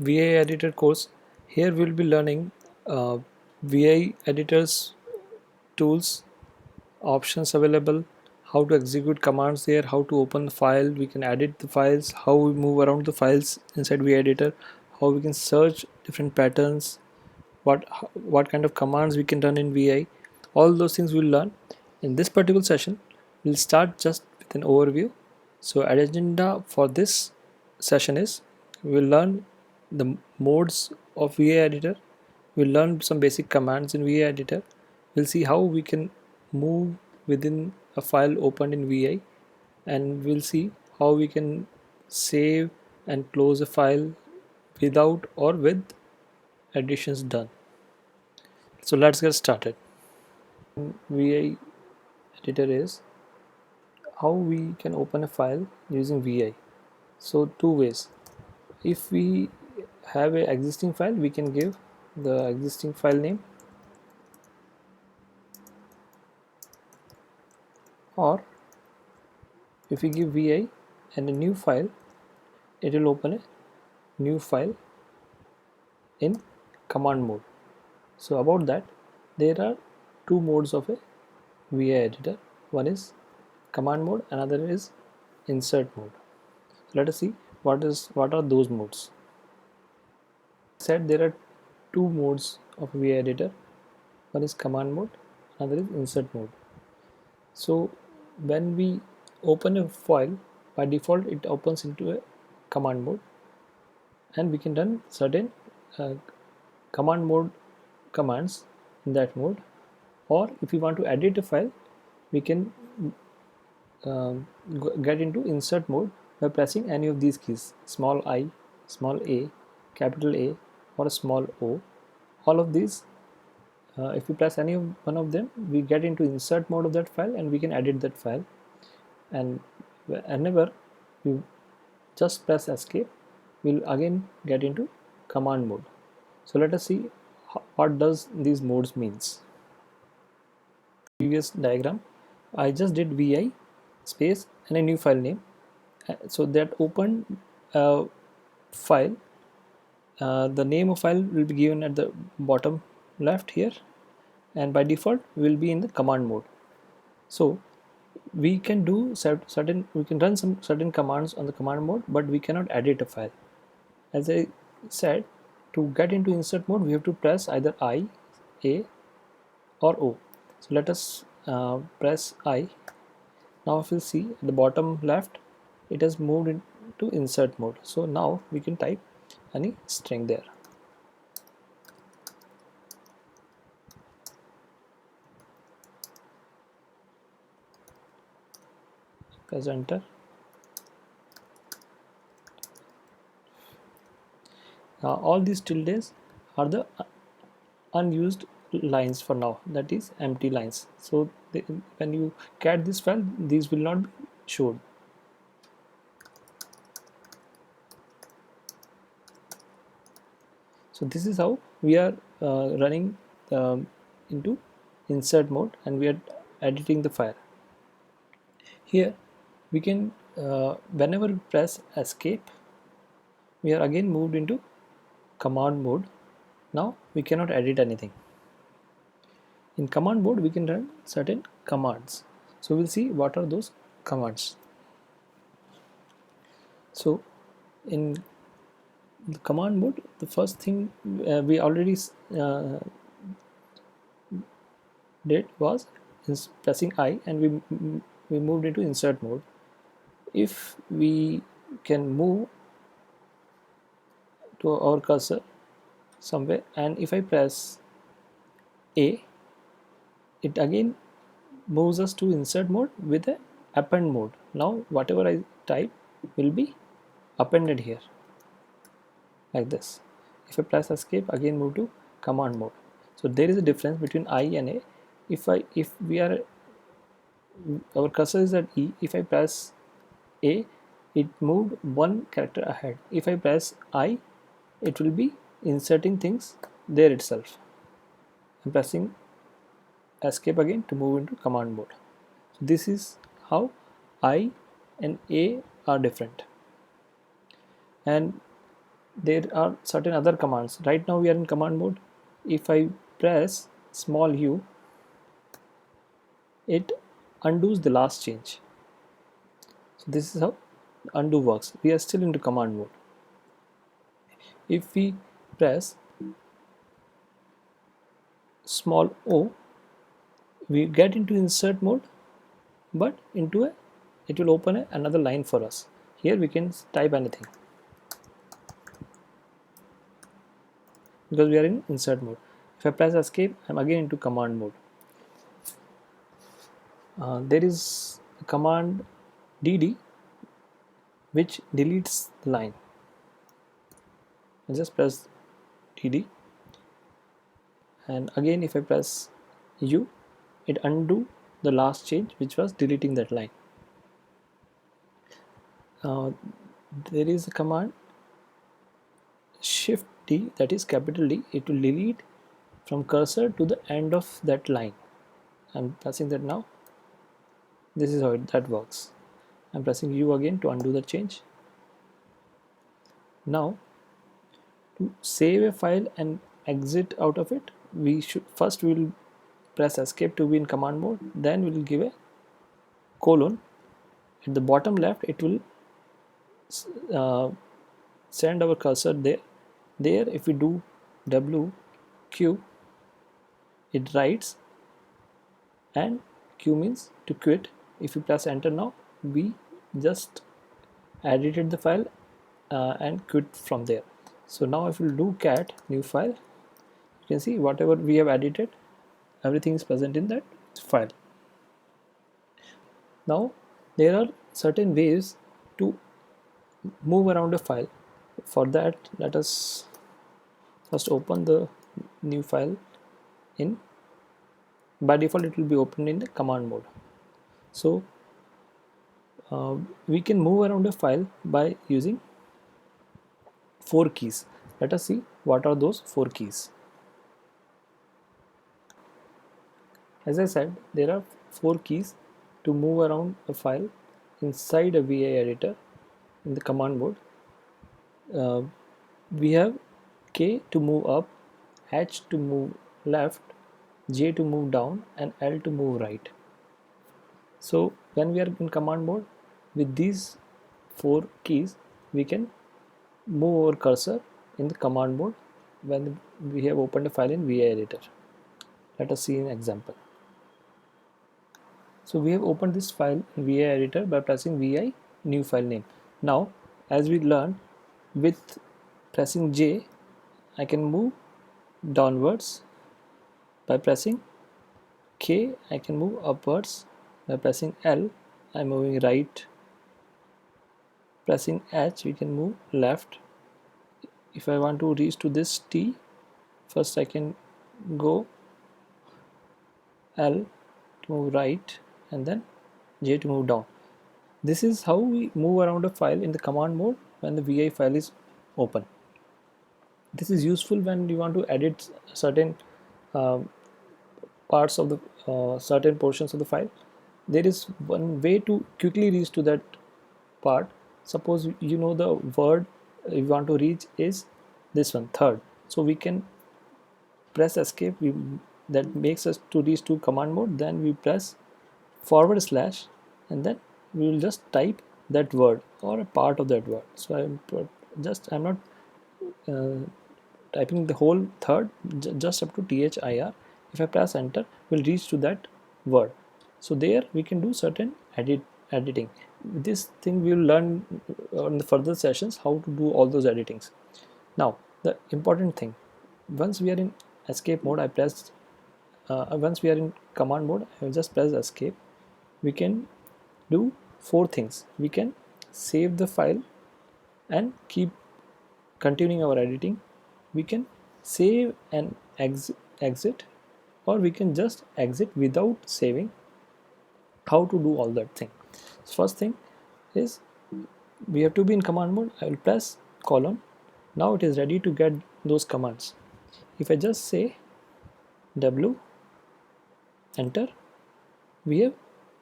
VI editor course. Here we'll be learning VI editors tools, options available, how to execute commands there, how to open the file, we can edit the files, how we move around the files inside VI editor, how we can search different patterns, what kind of commands we can run in VI. All those things we'll learn in this particular session. We'll start just with an overview. So agenda for this session is we'll learn the modes of VA editor. We'll learn some basic commands in VA editor. We'll see how we can move within a file opened in VI, and we'll see how we can save and close a file without or with additions done. So let's get started. VI editor is how we can open a file using VI. So two ways. If we have an existing file, we can give the existing file name, or if we give VI and a new file, it will open a new file in command mode. So about that, there are two modes of a VI editor. One is command mode, another is insert mode. Let us see what are those modes. Said there are two modes of VI editor. One is command mode, another is insert mode. So when we open a file, by default it opens into a command mode, and we can run certain command mode commands in that mode. Or if we want to edit a file, we can get into insert mode by pressing any of these keys: small I, small a, capital A, or a small o. All of these, if we press any one of them, we get into insert mode of that file and we can edit that file. And whenever we just press escape, we'll again get into command mode. So let us see what does these modes means. Previous diagram, I just did VI space and a new file name. So that opened file. The name of file will be given at the bottom left here, and by default will be in the command mode. So we can do we can run some certain commands on the command mode, but we cannot edit a file. As I said, to get into insert mode, we have to press either I, A, or O. So let us press I. Now if you see at the bottom left, it has moved into insert mode. So now we can type any string there. Press enter. Now all these tildes are the unused lines for now, that is empty lines. So when you cat this file, these will not be showed. So this is how we are running into insert mode, and we are editing the file. Here we can whenever we press escape, we are again moved into command mode. Now we cannot edit anything. In command mode we can run certain commands. So we'll see what are those commands. So in the command mode, the first thing we already did was pressing I, and we moved into insert mode. If we can move to our cursor somewhere, and if I press A, it again moves us to insert mode with a append mode. Now whatever I type will be appended here, like this. If I press escape, again move to command mode. So there is a difference between I and A. If we are, our cursor is at E, if I press A, it moved one character ahead. If I press I, it will be inserting things there itself. I'm pressing escape again to move into command mode. So this is how I and A are different. And there are certain other commands. Right now we are in command mode. If I press small u, it undoes the last change. So this is how undo works. We are still into command mode. If we press small o, we get into insert mode, but into a it will open another line for us. Here we can type anything because we are in insert mode. If I press escape, I'm again into command mode. There is a command dd which deletes the line. I just press dd, and again if I press u, it undo the last change which was deleting that line. Uh, there is a command shift D, that is capital D. It will delete from cursor to the end of that line. I'm pressing that now. This is how that works. I'm pressing U again to undo the change. Now to save a file and exit out of it, we will press escape to be in command mode, then we'll give a colon. At the bottom left, it will send our cursor there. If we do W Q, it writes, and Q means to quit. If you press enter now, we just edited the file and quit from there. So now if we do cat new file, you can see whatever we have edited, everything is present in that file. Now there are certain ways to move around a file. For that, let us first open the new file. In by default it will be opened in the command mode. So we can move around a file by using 4 keys. Let us see what are those 4 keys. As I said, there are 4 keys to move around a file inside a VI editor in the command mode. We have K to move up, H to move left, J to move down, and L to move right. So when we are in command mode, with these 4 keys, we can move our cursor in the command mode when we have opened a file in VI editor. Let us see an example. So we have opened this file in VI editor by pressing VI new file name. Now, as we learned, with pressing J, I can move downwards. By pressing K, I can move upwards. By pressing L, I'm moving right. Pressing H, we can move left. If I want to reach to this T, first I can go L to move right, and then J to move down. This is how we move around a file in the command mode when the VI file is open. This is useful when you want to edit certain parts of the certain portions of the file. There is one way to quickly reach to that part. Suppose you know the word you want to reach is this one, third. So we can press escape, that makes us to reach to command mode. Then we press /, and then we will just type that word or a part of that word. So I'm not typing the whole third, just up to THIR. If I press enter, we'll reach to that word. So there we can do certain editing. This thing we will learn in the further sessions how to do all those editings. Now the important thing, once we are in escape mode, once we are in command mode, I will just press escape. We can do 4 things. We can save the file and keep continuing our editing. We can save and exit, or we can just exit without saving. How to do all that thing? First thing is we have to be in command mode. I will press colon. Now it is ready to get those commands. If I just say W, enter, we have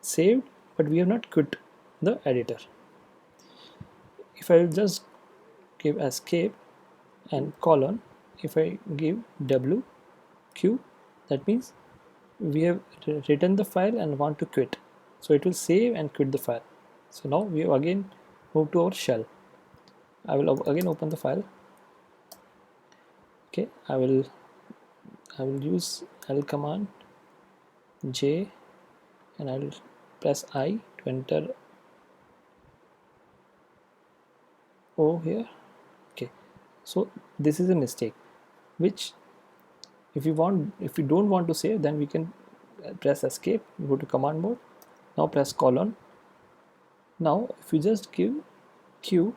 saved, but we have not quit the editor. If I just give escape, and colon. If I give w q, that means we have written the file and want to quit, so it will save and quit the file. So now we have again moved to our shell. I will again open the file. Okay, I will use L command J, and I will press I to enter O here. Okay, so this is a mistake, which if you don't want to save, then we can press escape, go to command mode. Now press colon. Now if you just give q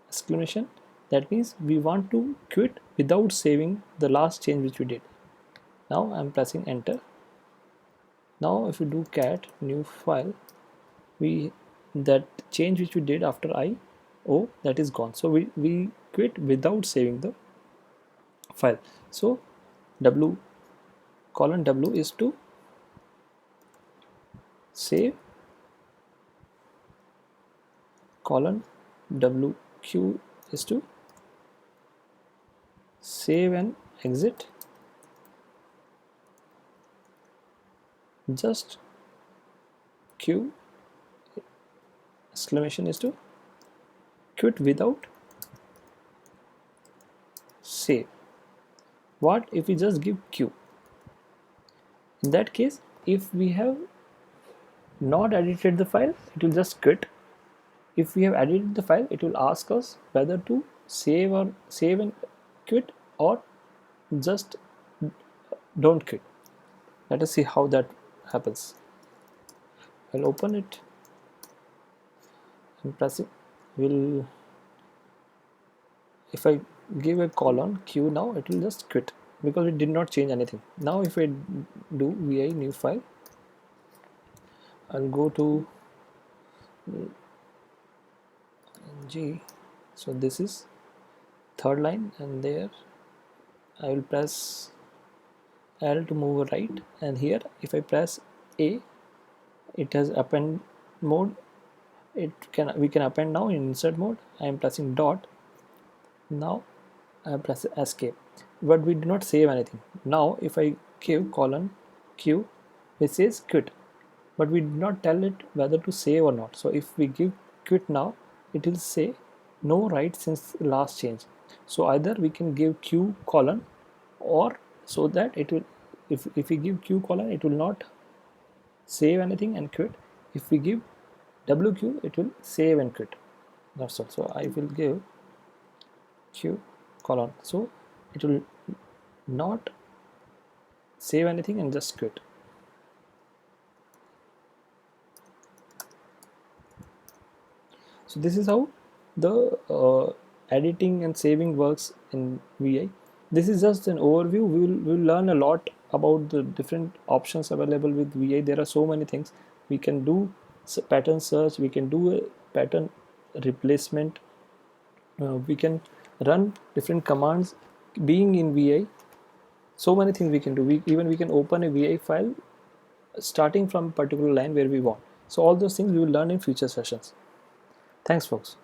exclamation, that means we want to quit without saving the last change which we did. Now I'm pressing enter. Now if you do cat new file, we that change which we did after I O, that is gone. So we quit without saving the file. So w colon w is to save, colon wq is to save and exit, just q exclamation is to quit without save. What if we just give q? In that case, if we have not edited the file, it will just quit. If we have edited the file, it will ask us whether to save and quit, or just don't quit. Let us see how that happens. I'll open it and press it. If I give a colon q, now it will just quit because it did not change anything. Now if I do vi new file, I'll go to G. So this is third line, and there I will press L to move right, and here if I press A, it has append mode. We can append now in insert mode. I am pressing dot. Now I press escape, but we do not save anything. Now if I give colon q, it says quit, but we did not tell it whether to save or not. So if we give quit now, it will say no write since last change. So either we can give q colon, or so that it will, if we give q colon, it will not save anything and quit. If we give wq, it will save and quit. That's all. So I will give q colon, so it will not save anything and just quit. So this is how the editing and saving works in VI. This is just an overview. We will learn a lot about the different options available with VI. There are so many things. We can do pattern search, we can do a pattern replacement, we can run different commands being in VI. So many things we can do. We can open a VI file starting from a particular line where we want. So all those things we will learn in future sessions. Thanks folks.